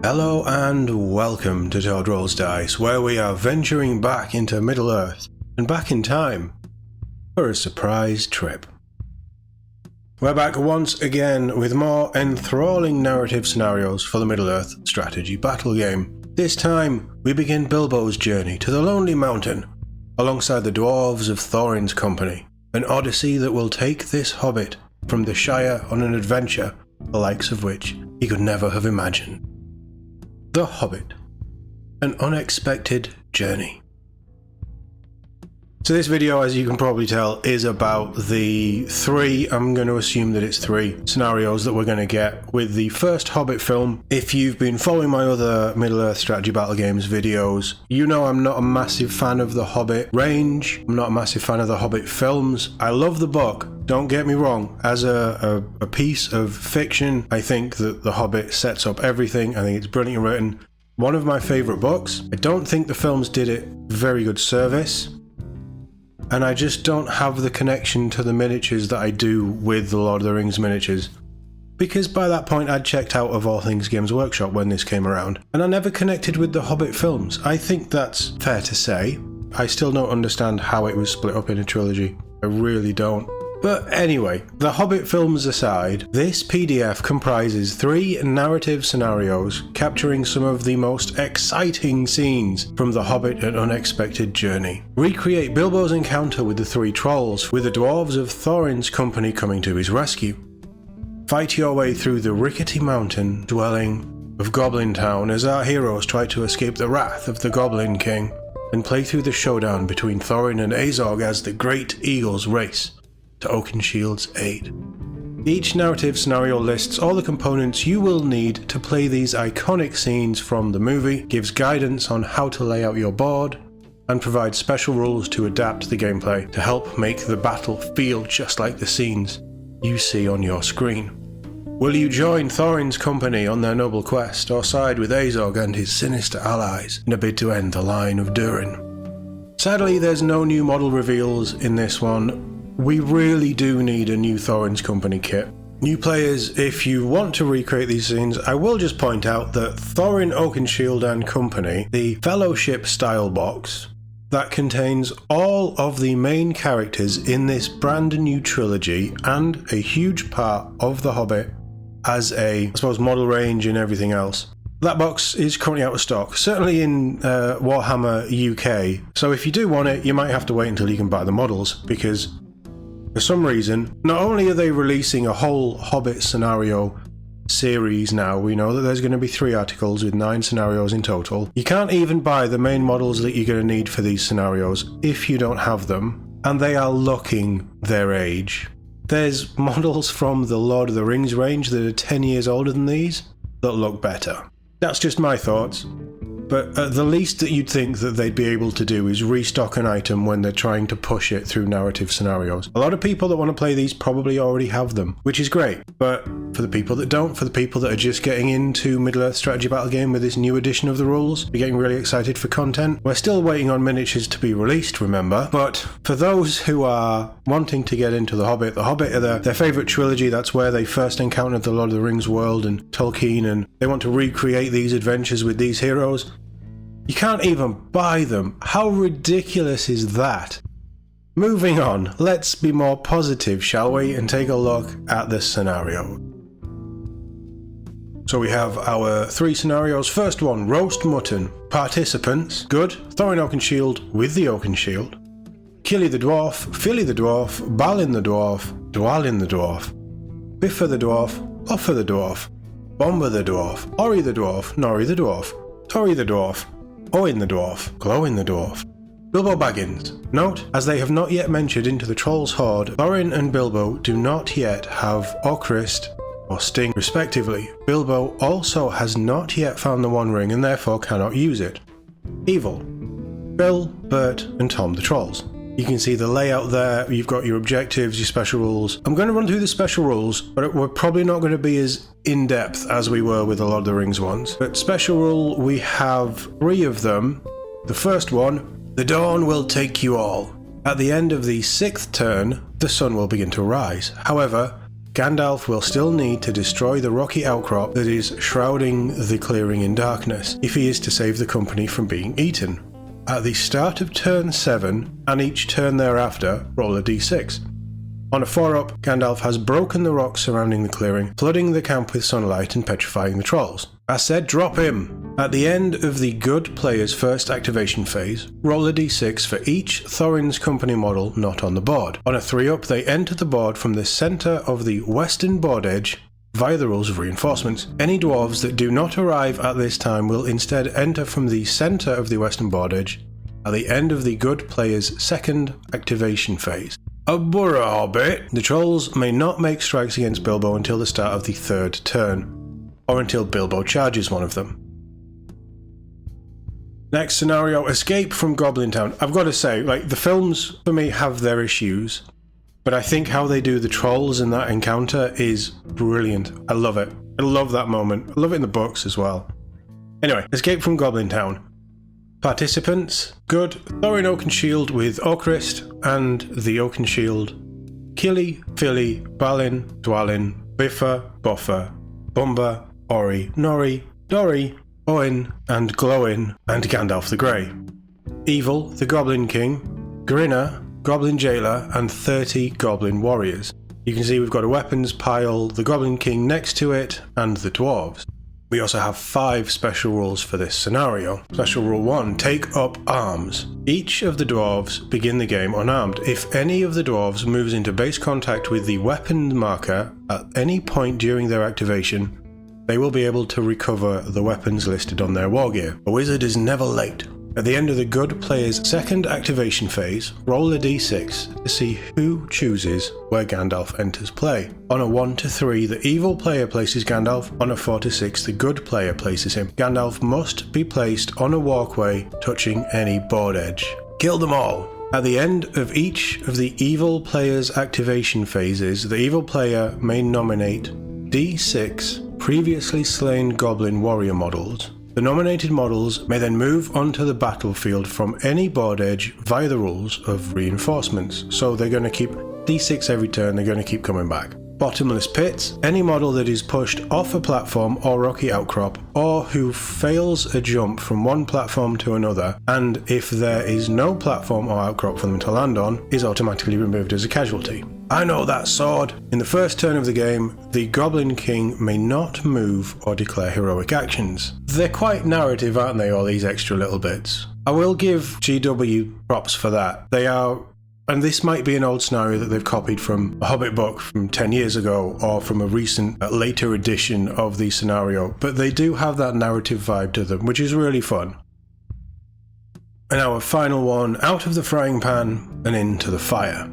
Hello and welcome to Toad Rolls Dice, where we are venturing back into Middle-earth and back in time for a surprise trip. We're back once again with more enthralling narrative scenarios for the Middle-earth strategy battle game. This time we begin Bilbo's journey to the Lonely Mountain alongside the dwarves of Thorin's company, an odyssey that will take this hobbit from the Shire on an adventure the likes of which he could never have imagined. The Hobbit, an unexpected journey. So this video, as you can probably tell, is about the I'm going to assume that it's three scenarios that we're going to get with the first Hobbit film. If you've been following my other Middle-earth strategy battle games videos, you know I'm not a massive fan of the Hobbit range. I'm not a massive fan of the Hobbit films. I love the book, don't get me wrong. As a piece of fiction, I think that the Hobbit sets up everything. I think it's brilliantly written. One of my favourite books. I don't think the films did it very good service. And I just don't have the connection to the miniatures that I do with the Lord of the Rings miniatures. Because by that point I'd checked out of All Things Games Workshop when this came around. And I never connected with the Hobbit films. I think that's fair to say. I still don't understand how it was split up in a trilogy. I really don't. But anyway, the Hobbit films aside, this PDF comprises 3 narrative scenarios capturing some of the most exciting scenes from the Hobbit An Unexpected Journey. Recreate Bilbo's encounter with the 3 trolls, with the dwarves of Thorin's company coming to his rescue. Fight your way through the rickety mountain dwelling of Goblin Town as our heroes try to escape the wrath of the Goblin King, and play through the showdown between Thorin and Azog as the Great Eagles race to Oakenshield's aid. Each narrative scenario lists all the components you will need to play these iconic scenes from the movie, gives guidance on how to lay out your board, and provides special rules to adapt the gameplay to help make the battle feel just like the scenes you see on your screen. Will you join Thorin's company on their noble quest, or side with Azog and his sinister allies in a bid to end the line of Durin? Sadly, there's no new model reveals in this one. We really do need a new Thorin's Company kit. New players, if you want to recreate these scenes, I will just point out that Thorin, Oakenshield and Company, the Fellowship style box that contains all of the main characters in this brand new trilogy and a huge part of The Hobbit as a, I suppose, model range and everything else. That box is currently out of stock, certainly in Warhammer UK, so if you do want it, you might have to wait until you can buy the models, because for some reason, not only are they releasing a whole Hobbit scenario series now, we know that there's going to be 3 articles with 9 scenarios in total. You can't even buy the main models that you're going to need for these scenarios if you don't have them, and they are looking their age. There's models from the Lord of the Rings range that are 10 years older than these that look better. That's just my thoughts. But the least that you'd think that they'd be able to do is restock an item when they're trying to push it through narrative scenarios. A lot of people that want to play these probably already have them, which is great. But for the people that don't, for the people that are just getting into Middle-earth strategy battle game with this new edition of the rules, you're getting really excited for content. We're still waiting on miniatures to be released, remember. But for those who are wanting to get into the Hobbit are their favourite trilogy. That's where they first encountered the Lord of the Rings world and Tolkien, and they want to recreate these adventures with these heroes. You can't even buy them. How ridiculous is that? Moving on, let's be more positive, shall we, and take a look at this scenario. So we have our 3 scenarios. First one, roast mutton. Participants, good, Thorin Oakenshield with the Oakenshield. Killy the dwarf, Filly the dwarf, Balin the dwarf, Dwalin the dwarf. Biffa the dwarf, Offa the dwarf, Bomba the dwarf, Ori the dwarf, Nori the dwarf, Tori the dwarf, Owen the dwarf, Glowin the dwarf. Bilbo Baggins. Note, as they have not yet ventured into the Troll's Hoard, Thorin and Bilbo do not yet have Ocrist or Sting, respectively. Bilbo also has not yet found the One Ring and therefore cannot use it. Evil. Bill, Bert and Tom the Trolls. You can see the layout there, you've got your objectives, your special rules. I'm going to run through the special rules, but we're probably not going to be as in-depth as we were with a Lord of the Rings ones. But special rule, we have 3 of them. The first one, the dawn will take you all. At the end of the 6th turn, the sun will begin to rise. However, Gandalf will still need to destroy the rocky outcrop that is shrouding the clearing in darkness if he is to save the company from being eaten. At the start of turn 7 and each turn thereafter, roll a d6. On a 4-up, Gandalf has broken the rocks surrounding the clearing, flooding the camp with sunlight and petrifying the trolls. I said drop him! At the end of the good player's first activation phase, roll a d6 for each Thorin's company model not on the board. On a 3-up, they enter the board from the centre of the western board edge via the rules of reinforcements. Any dwarves that do not arrive at this time will instead enter from the centre of the western board edge at the end of the good player's second activation phase. A burra hobbit! The trolls may not make strikes against Bilbo until the start of the 3rd turn, or until Bilbo charges one of them. Next scenario, escape from Goblin Town. I've got to say, the films for me have their issues, but I think how they do the trolls in that encounter is brilliant. I love it. I love that moment. I love it in the books as well. Anyway, escape from Goblin Town. Participants: good Thorin Oakenshield with Orcrist and the Oakenshield, Kili, Fili, Balin, Dwalin, Biffa, Boffa, Bumba, Ori, Nori, Dori, Owen, and Glowin, and Gandalf the Grey. Evil, the Goblin King, Grinner, Goblin Jailer, and 30 Goblin Warriors. You can see we've got a weapons pile, the Goblin King next to it, and the dwarves. We also have 5 special rules for this scenario. Special rule 1, take up arms. Each of the dwarves begin the game unarmed. If any of the dwarves moves into base contact with the weapon marker at any point during their activation, they will be able to recover the weapons listed on their wargear. A wizard is never late. At the end of the good player's second activation phase, roll a d6 to see who chooses where Gandalf enters play. On a 1 to 3, the evil player places Gandalf. On a 4 to 6, the good player places him. Gandalf must be placed on a walkway touching any board edge. Kill them all! At the end of each of the evil player's activation phases, the evil player may nominate d6 previously slain goblin warrior models. The nominated models may then move onto the battlefield from any board edge via the rules of reinforcements. So they're going to keep d6 every turn, they're going to keep coming back. Bottomless pits, any model that is pushed off a platform or rocky outcrop, or who fails a jump from one platform to another, and if there is no platform or outcrop for them to land on, is automatically removed as a casualty. I know that sword! In the first turn of the game, the Goblin King may not move or declare heroic actions. They're quite narrative, aren't they, all these extra little bits? I will give GW props for that. They are, and this might be an old scenario that they've copied from a Hobbit book from 10 years ago, or from a recent, later edition of the scenario, but they do have that narrative vibe to them, which is really fun. And our final one, out of the frying pan and into the fire.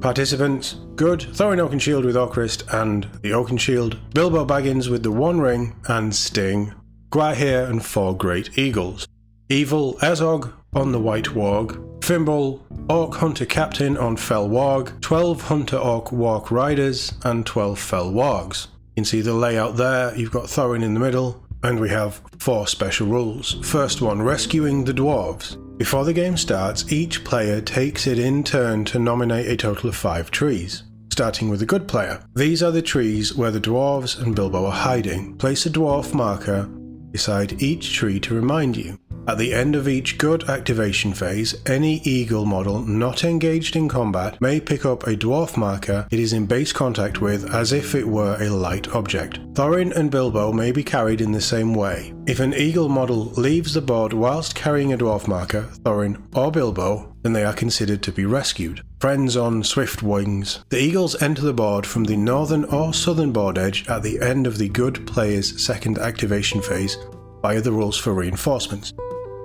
Participants: good Thorin Oakenshield with Orcrist and the Oakenshield, Bilbo Baggins with the One Ring and Sting, Gwaihir and 4 Great Eagles. Evil Azog on the White Warg, Fimble, Orc Hunter Captain on Fell Warg, 12 Hunter Orc Walk Riders and 12 Fell Wargs. You can see the layout there, you've got Thorin in the middle, and we have 4 special rules. First one, rescuing the dwarves. Before the game starts, each player takes it in turn to nominate a total of 5 trees, starting with the good player. These are the trees where the dwarves and Bilbo are hiding. Place a dwarf marker beside each tree to remind you. At the end of each good activation phase, any eagle model not engaged in combat may pick up a dwarf marker it is in base contact with as if it were a light object. Thorin and Bilbo may be carried in the same way. If an eagle model leaves the board whilst carrying a dwarf marker, Thorin or Bilbo, then they are considered to be rescued. Friends on swift wings. The eagles enter the board from the northern or southern board edge at the end of the good player's second activation phase via the rules for reinforcements.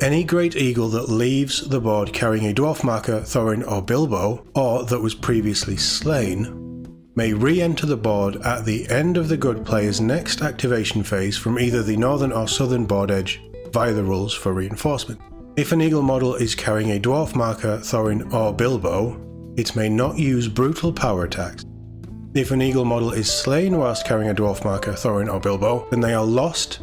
Any great eagle that leaves the board carrying a dwarf marker, Thorin or Bilbo, or that was previously slain, may re-enter the board at the end of the good player's next activation phase from either the northern or southern board edge via the rules for reinforcement. If an eagle model is carrying a dwarf marker, Thorin or Bilbo, it may not use brutal power attacks. If an eagle model is slain whilst carrying a dwarf marker, Thorin or Bilbo, then they are lost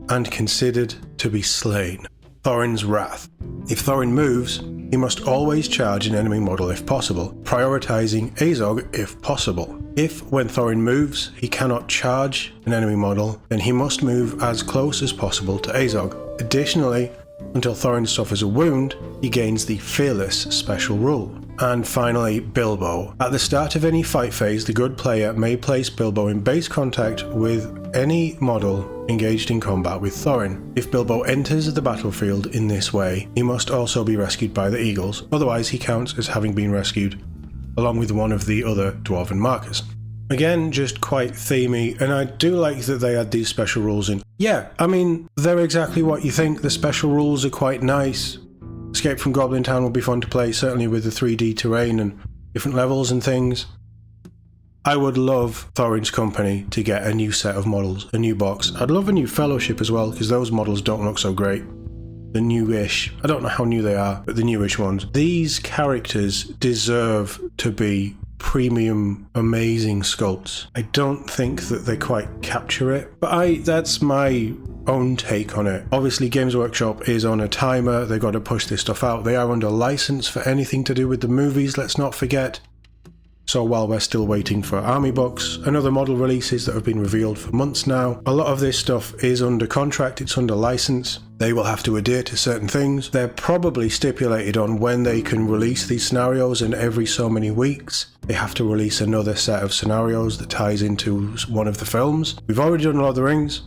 and considered to be slain. Thorin's Wrath. If Thorin moves, he must always charge an enemy model if possible, prioritizing Azog if possible. If, when Thorin moves, he cannot charge an enemy model, then he must move as close as possible to Azog. Additionally, until Thorin suffers a wound, he gains the Fearless special rule. And finally, Bilbo. At the start of any fight phase, the good player may place Bilbo in base contact with any model engaged in combat with Thorin. If Bilbo enters the battlefield in this way, he must also be rescued by the Eagles, otherwise he counts as having been rescued, along with one of the other Dwarven markers. Again, just quite themey, and I do like that they add these special rules in. Yeah, I mean, they're exactly what you think. The special rules are quite nice. Escape from Goblin Town will be fun to play, certainly with the 3D terrain and different levels and things. I would love Thorin's Company to get a new set of models, a new box. I'd love a new Fellowship as well, because those models don't look so great. The newish, I don't know how new they are, but the newish ones. These characters deserve to be premium, amazing sculpts. I don't think that they quite capture it, but that's my own take on it. Obviously, Games Workshop is on a timer. They've got to push this stuff out. They are under license for anything to do with the movies, let's not forget. So while we're still waiting for army books and other model releases that have been revealed for months now, a lot of this stuff is under contract, it's under license. They will have to adhere to certain things. They're probably stipulated on when they can release these scenarios, and every so many weeks they have to release another set of scenarios that ties into one of the films. We've already done Lord of the Rings.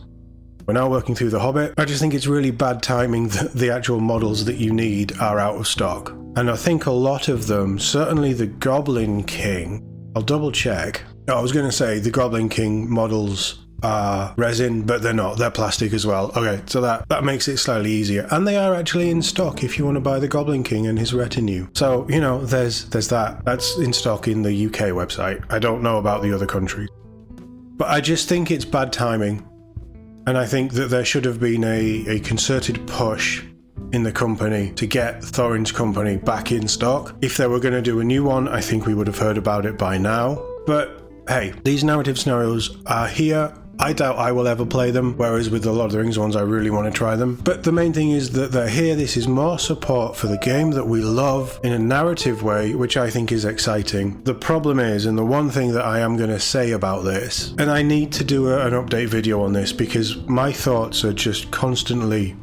We're now working through The Hobbit. I just think it's really bad timing that the actual models that you need are out of stock. And I think a lot of them, certainly the Goblin King, I'll double check. I was going to say the Goblin King models are resin, but they're not. They're plastic as well. Okay, so that makes it slightly easier. And they are actually in stock if you want to buy the Goblin King and his retinue. So, you know, there's that. That's in stock in the UK website. I don't know about the other countries. But I just think it's bad timing. And I think that there should have been a concerted push in the company to get Thorin's Company back in stock. If they were going to do a new one, I think we would have heard about it by now. But hey, these narrative scenarios are here. I doubt I will ever play them, whereas with the Lord of the Rings ones I really want to try them. But the main thing is that they're here. This is more support for the game that we love in a narrative way, which I think is exciting. The problem is, and the one thing that I am going to say about this, and I need to do an update video on this because my thoughts are just constantly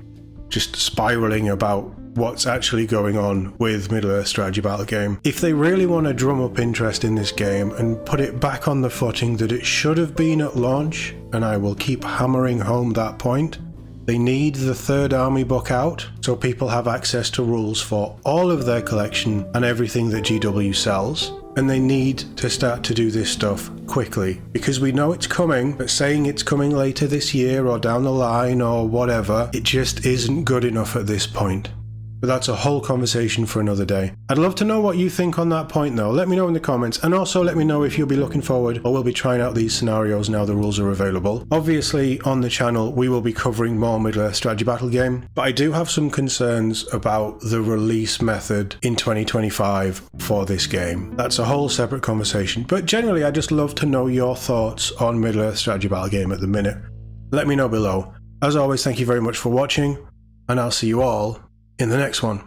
just spiraling about what's actually going on with Middle-earth strategy battle game. If they really want to drum up interest in this game and put it back on the footing that it should have been at launch, and I will keep hammering home that point, they need the third army book out so people have access to rules for all of their collection and everything that GW sells. And they need to start to do this stuff quickly, because we know it's coming, but saying it's coming later this year or down the line or whatever, it just isn't good enough at this point. But that's a whole conversation for another day. I'd love to know what you think on that point though. Let me know in the comments, and also let me know if you'll be looking forward or will be trying out these scenarios now the rules are available. Obviously on the channel we will be covering more Middle-earth strategy battle game, but I do have some concerns about the release method in 2025 for this game. That's a whole separate conversation, but generally I just love to know your thoughts on Middle-earth strategy battle game at the minute. Let me know below. As always, thank you very much for watching, and I'll see you all in the next one.